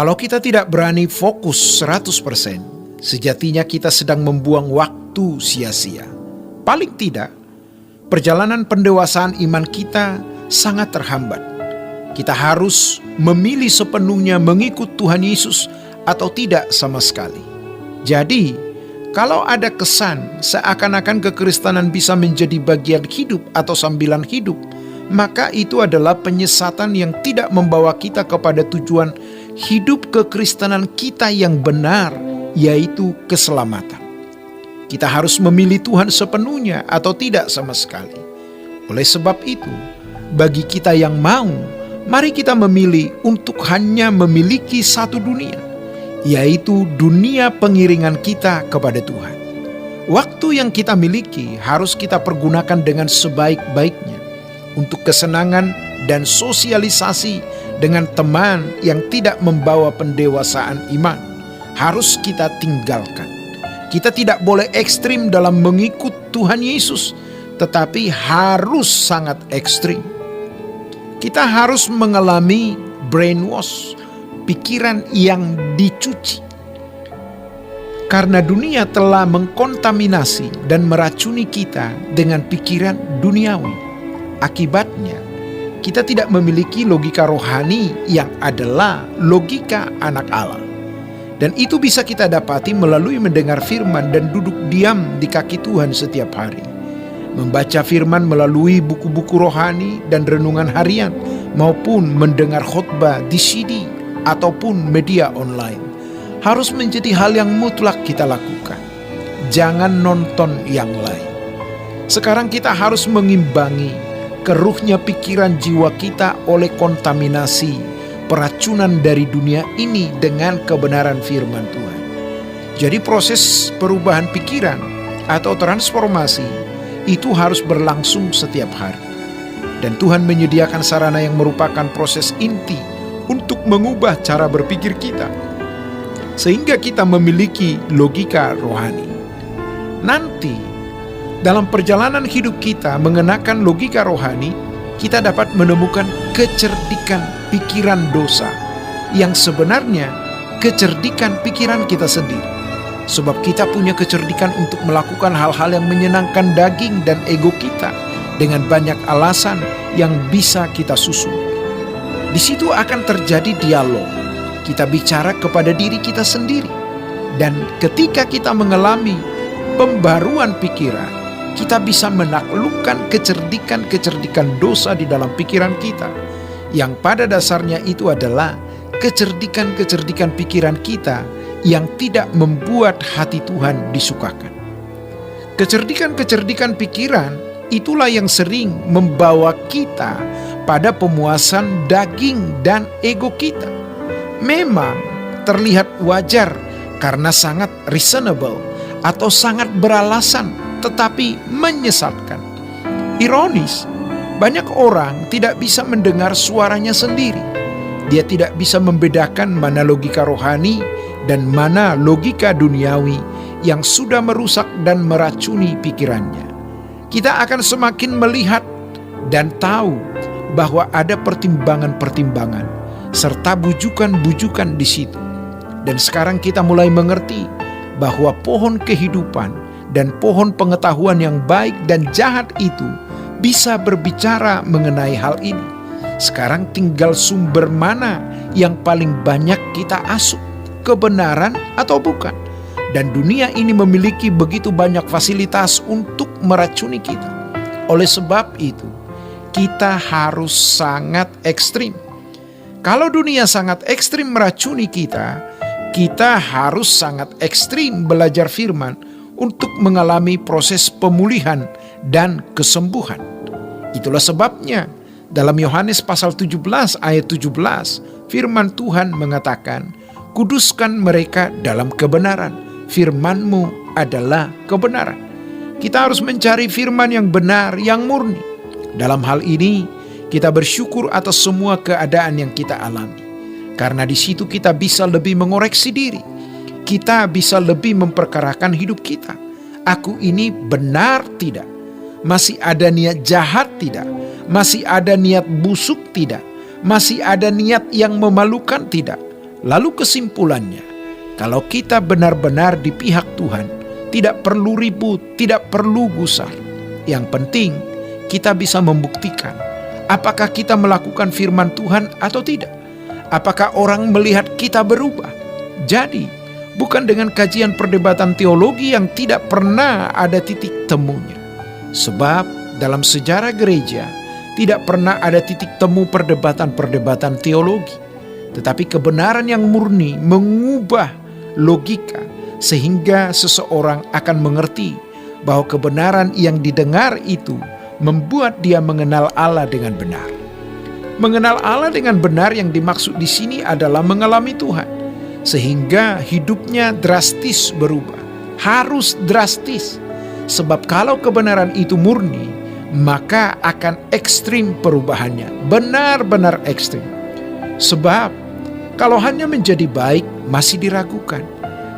Kalau kita tidak berani fokus 100%, sejatinya kita sedang membuang waktu sia-sia. Paling tidak, perjalanan pendewasaan iman kita sangat terhambat. Kita harus memilih sepenuhnya mengikut Tuhan Yesus atau tidak sama sekali. Jadi, kalau ada kesan seakan-akan kekristenan bisa menjadi bagian hidup atau sambilan hidup, maka itu adalah penyesatan yang tidak membawa kita kepada tujuan hidup kekristenan kita yang benar, yaitu keselamatan. Kita harus memilih Tuhan sepenuhnya atau tidak sama sekali. Oleh sebab itu, bagi kita yang mau, mari kita memilih untuk hanya memiliki satu dunia, yaitu dunia pengiringan kita kepada Tuhan. Waktu yang kita miliki harus kita pergunakan dengan sebaik-baiknya untuk kesenangan dan sosialisasi dengan teman yang tidak membawa pendewasaan iman. Harus kita tinggalkan. Kita tidak boleh ekstrim dalam mengikut Tuhan Yesus, tetapi harus sangat ekstrim. Kita harus mengalami brainwash, pikiran yang dicuci. Karena dunia telah mengkontaminasi dan meracuni kita dengan pikiran duniawi. Akibatnya, kita tidak memiliki logika rohani yang adalah logika anak Allah. Dan itu bisa kita dapati melalui mendengar firman dan duduk diam di kaki Tuhan setiap hari. Membaca firman melalui buku-buku rohani dan renungan harian, maupun mendengar khotbah di CD ataupun media online, harus menjadi hal yang mutlak kita lakukan. Jangan nonton yang lain. Sekarang kita harus mengimbangi keruhnya pikiran jiwa kita oleh kontaminasi peracunan dari dunia ini dengan kebenaran firman Tuhan. Jadi proses perubahan pikiran atau transformasi itu harus berlangsung setiap hari. Dan Tuhan menyediakan sarana yang merupakan proses inti untuk mengubah cara berpikir kita, sehingga kita memiliki logika rohani. Nanti dalam perjalanan hidup kita mengenakan logika rohani, kita dapat menemukan kecerdikan pikiran dosa yang sebenarnya kecerdikan pikiran kita sendiri. Sebab kita punya kecerdikan untuk melakukan hal-hal yang menyenangkan daging dan ego kita dengan banyak alasan yang bisa kita susun. Di situ akan terjadi dialog. Kita bicara kepada diri kita sendiri. Dan ketika kita mengalami pembaruan pikiran, kita bisa menaklukkan kecerdikan-kecerdikan dosa di dalam pikiran kita, yang pada dasarnya itu adalah kecerdikan-kecerdikan pikiran kita yang tidak membuat hati Tuhan disukakan. Kecerdikan-kecerdikan pikiran itulah yang sering membawa kita pada pemuasan daging dan ego kita. Memang terlihat wajar karena sangat reasonable atau sangat beralasan, tetapi menyesatkan. Ironis, banyak orang tidak bisa mendengar suaranya sendiri. Dia tidak bisa membedakan mana logika rohani dan mana logika duniawi yang sudah merusak dan meracuni pikirannya. Kita akan semakin melihat dan tahu bahwa ada pertimbangan-pertimbangan serta bujukan-bujukan di situ. Dan sekarang kita mulai mengerti bahwa pohon kehidupan dan pohon pengetahuan yang baik dan jahat itu bisa berbicara mengenai hal ini. Sekarang tinggal sumber mana yang paling banyak kita asup, kebenaran atau bukan. Dan dunia ini memiliki begitu banyak fasilitas untuk meracuni kita. Oleh sebab itu, kita harus sangat ekstrim. Kalau dunia sangat ekstrim meracuni kita harus sangat ekstrim belajar firman untuk mengalami proses pemulihan dan kesembuhan. Itulah sebabnya dalam Yohanes pasal 17 ayat 17, firman Tuhan mengatakan, "Kuduskan mereka dalam kebenaran, firman-Mu adalah kebenaran." Kita harus mencari firman yang benar, yang murni. Dalam hal ini, kita bersyukur atas semua keadaan yang kita alami. Karena di situ kita bisa lebih mengoreksi diri. Kita bisa lebih memperkarakan hidup kita. Aku ini benar tidak? Masih ada niat jahat tidak? Masih ada niat busuk tidak? Masih ada niat yang memalukan tidak? Lalu kesimpulannya, kalau kita benar-benar di pihak Tuhan, tidak perlu ribut, tidak perlu gusar. Yang penting kita bisa membuktikan apakah kita melakukan firman Tuhan atau tidak. Apakah orang melihat kita berubah? Jadi, bukan dengan kajian perdebatan teologi yang tidak pernah ada titik temunya. Sebab dalam sejarah gereja tidak pernah ada titik temu perdebatan-perdebatan teologi. Tetapi kebenaran yang murni mengubah logika sehingga seseorang akan mengerti bahwa kebenaran yang didengar itu membuat dia mengenal Allah dengan benar. Mengenal Allah dengan benar yang dimaksud di sini adalah mengalami Tuhan, sehingga hidupnya drastis berubah. Harus drastis, sebab kalau kebenaran itu murni, maka akan ekstrim perubahannya, benar-benar ekstrim. Sebab kalau hanya menjadi baik masih diragukan,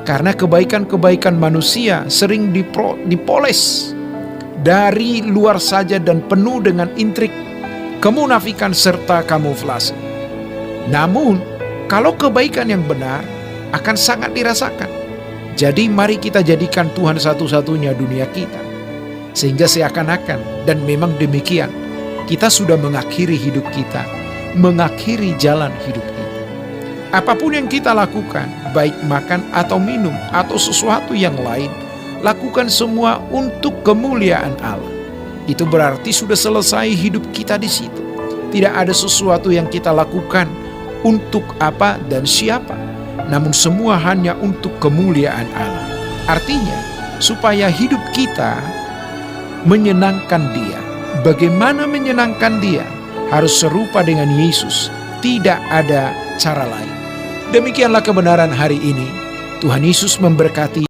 karena kebaikan-kebaikan manusia sering dipoles dari luar saja dan penuh dengan intrik, kemunafikan serta kamuflase. Namun kalau kebaikan yang benar akan sangat dirasakan. Jadi mari kita jadikan Tuhan satu-satunya dunia kita, sehingga seakan-akan, dan memang demikian, kita sudah mengakhiri hidup kita, mengakhiri jalan hidup kita. Apapun yang kita lakukan, baik makan atau minum atau sesuatu yang lain, lakukan semua untuk kemuliaan Allah. Itu berarti sudah selesai hidup kita di situ. Tidak ada sesuatu yang kita lakukan untuk apa dan siapa, namun semua hanya untuk kemuliaan Allah. Artinya, supaya hidup kita menyenangkan Dia. Bagaimana menyenangkan Dia? Harus serupa dengan Yesus. Tidak ada cara lain. Demikianlah kebenaran hari ini. Tuhan Yesus memberkati.